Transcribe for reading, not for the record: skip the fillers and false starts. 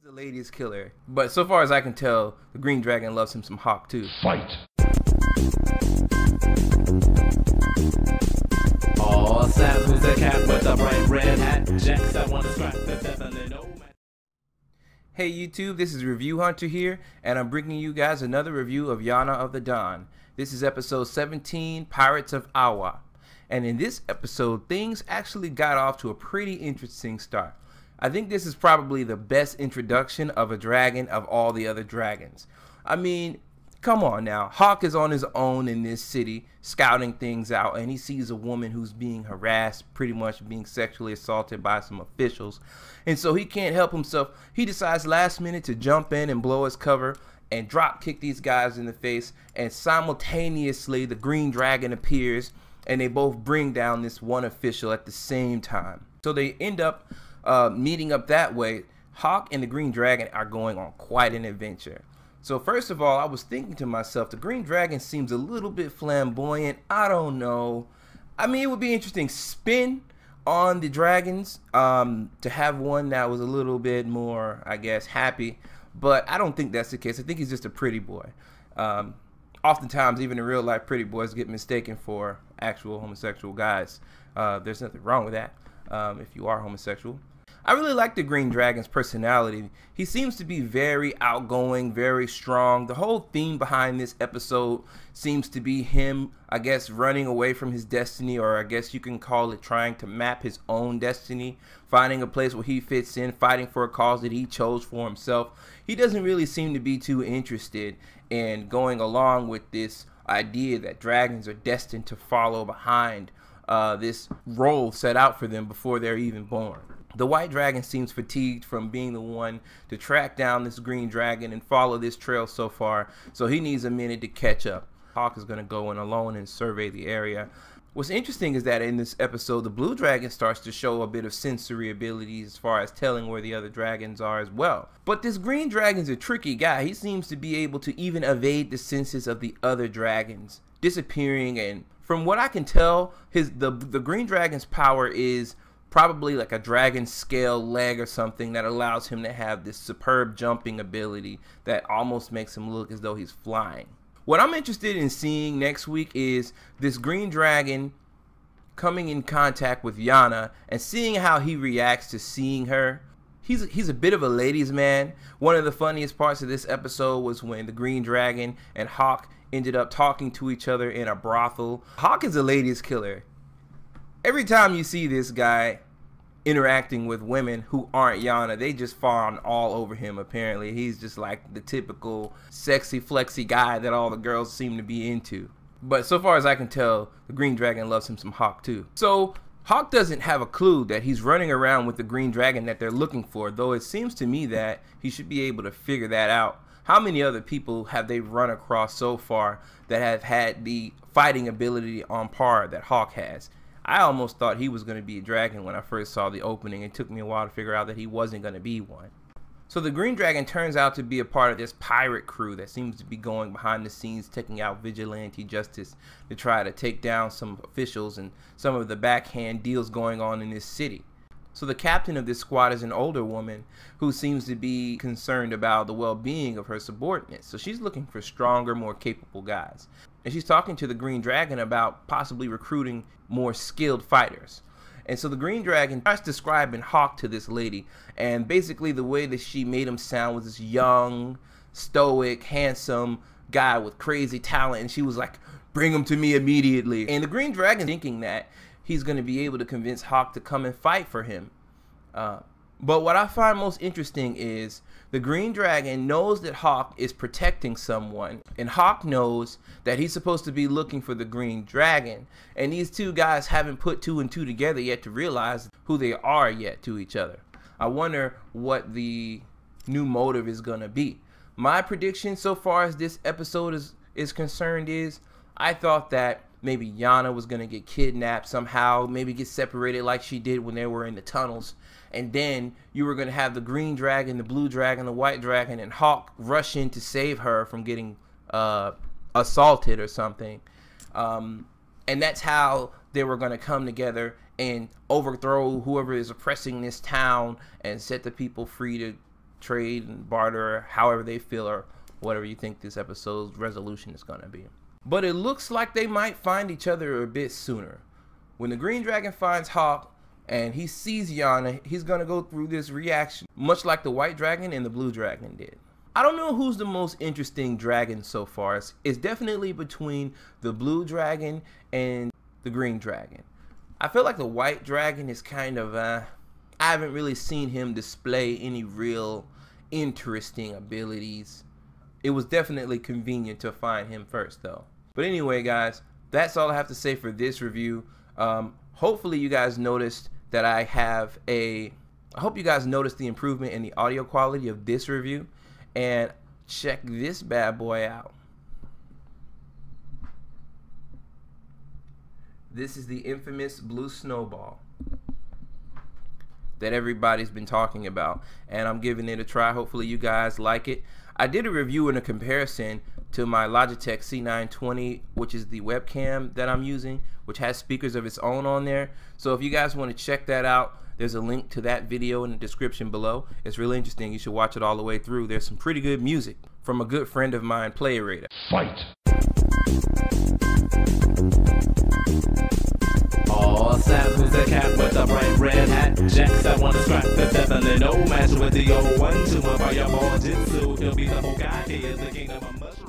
The ladies killer, but so far as I can tell, the green dragon loves him some Hawk too. Fight! Oh, Sam, who's the cat with the bright red hat? Jax, I wanna scrap the devil in old man. Hey YouTube, this is Review Hunter here, and I'm bringing you guys another review of Yona of the Dawn. This is episode 17, Pirates of Awa. And in this episode, things actually got off to a pretty interesting start. I think this is probably the best introduction of a dragon of all the other dragons. I mean, come on now. Hawk is on his own in this city, scouting things out, and he sees a woman who's being harassed, pretty much being sexually assaulted by some officials. And so he can't help himself. He decides last minute to jump in and blow his cover and drop kick these guys in the face. And simultaneously, the green dragon appears, and they both bring down this one official at the same time. So they end up meeting up that way. Hawk and the green dragon are going on quite an adventure. So first of all, I was thinking to myself, the green dragon seems a little bit flamboyant. I don't know. I mean, it would be interesting spin on the dragons to have one that was a little bit more, I guess, happy. But I don't think that's the case. I think he's just a pretty boy. Oftentimes, even in real life, pretty boys get mistaken for actual homosexual guys. There's nothing wrong with that if you are homosexual. I really like the green dragon's personality. He seems to be very outgoing, very strong. The whole theme behind this episode seems to be him, I guess, running away from his destiny, or I guess you can call it trying to map his own destiny, finding a place where he fits in, fighting for a cause that he chose for himself. He doesn't really seem to be too interested in going along with this idea that dragons are destined to follow behind this role set out for them before they're even born. The white dragon seems fatigued from being the one to track down this green dragon and follow this trail so far, so he needs a minute to catch up. Hawk is going to go in alone and survey the area. What's interesting is that in this episode, the blue dragon starts to show a bit of sensory abilities as far as telling where the other dragons are as well. But this green dragon's a tricky guy. He seems to be able to even evade the senses of the other dragons, disappearing, and from what I can tell, the green dragon's power is probably like a dragon scale leg or something that allows him to have this superb jumping ability that almost makes him look as though he's flying. What I'm interested in seeing next week is this green dragon coming in contact with Yona and seeing how he reacts to seeing her. He's a bit of a ladies' man. One of the funniest parts of this episode was when the green dragon and Hawk ended up talking to each other in a brothel. Hawk is a ladies' killer. Every time you see this guy interacting with women who aren't Yona, they just fawn all over him. Apparently he's just like the typical sexy flexy guy that all the girls seem to be into. But so far as I can tell, the green dragon loves him some Hawk too. So Hawk doesn't have a clue that he's running around with the green dragon that they're looking for, though it seems to me that he should be able to figure that out. How many other people have they run across so far that have had the fighting ability on par that Hawk has? I almost thought he was going to be a dragon when I first saw the opening. It took me a while to figure out that he wasn't going to be one. So the green dragon turns out to be a part of this pirate crew that seems to be going behind the scenes, taking out vigilante justice to try to take down some officials and some of the backhand deals going on in this city. So the captain of this squad is an older woman who seems to be concerned about the well-being of her subordinates. So she's looking for stronger, more capable guys. And she's talking to the green dragon about possibly recruiting more skilled fighters. And so the green dragon starts describing Hawk to this lady, and basically the way that she made him sound was this young, stoic, handsome guy with crazy talent, and she was like, bring him to me immediately. And the green dragon thinking that he's going to be able to convince Hawk to come and fight for him. But what I find most interesting is the green dragon knows that Hawk is protecting someone, and Hawk knows that he's supposed to be looking for the green dragon, and these two guys haven't put two and two together yet to realize who they are yet to each other. I wonder what the new motive is going to be. My prediction so far as this episode is concerned is I thought that maybe Yona was going to get kidnapped somehow, maybe get separated like she did when they were in the tunnels. And then you were going to have the green dragon, the blue dragon, the white dragon, and Hawk rush in to save her from getting assaulted or something. And that's how they were going to come together and overthrow whoever is oppressing this town and set the people free to trade and barter, however they feel, or whatever you think this episode's resolution is going to be. But it looks like they might find each other a bit sooner. When the green dragon finds Hawk and he sees Yona, he's going to go through this reaction, much like the white dragon and the blue dragon did. I don't know who's the most interesting dragon so far. It's definitely between the blue dragon and the green dragon. I feel like the white dragon is kind of, I haven't really seen him display any real interesting abilities. It was definitely convenient to find him first though. But anyway guys, that's all I have to say for this review. Hopefully you guys noticed that I hope you guys noticed the improvement in the audio quality of this review. And check this bad boy out. This is the infamous blue snowball that everybody's been talking about, and I'm giving it a try. Hopefully you guys like it. I did a review and a comparison to my Logitech C920, which is the webcam that I'm using, which has speakers of its own on there. So if you guys want to check that out, there's a link to that video in the description below. It's really interesting. You should watch it all the way through. There's some pretty good music from a good friend of mine, Playaraida. Fight! Oh, Sam, who's the cat with the bright red hat? Jax, I wanna scrap the definitely no match with the old one. To my fireball jitsu, he'll be the whole guy. He is the king of a mushroom.